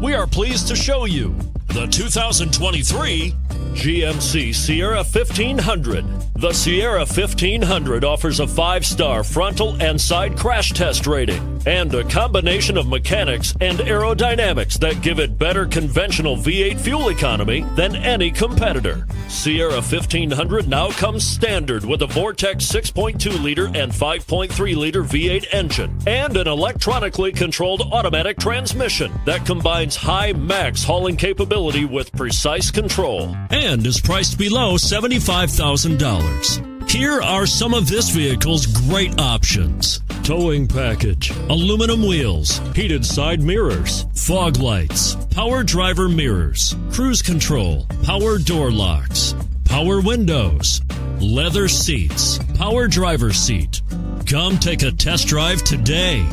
We are pleased to show you the 2023 GMC Sierra 1500. The Sierra 1500 offers a 5-star frontal and side crash test rating and a combination of mechanics and aerodynamics that give it better conventional V8 fuel economy than any competitor. Sierra 1500 now comes standard with a Vortex 6.2-liter and 5.3-liter V8 engine and an electronically controlled automatic transmission that combines high max hauling capability with precise control and is priced below $75,000. Here are some of this vehicle's great options: towing package, aluminum wheels, heated side mirrors, fog lights, power driver mirrors, cruise control, power door locks, power windows, leather seats, power driver seat. Come take a test drive today.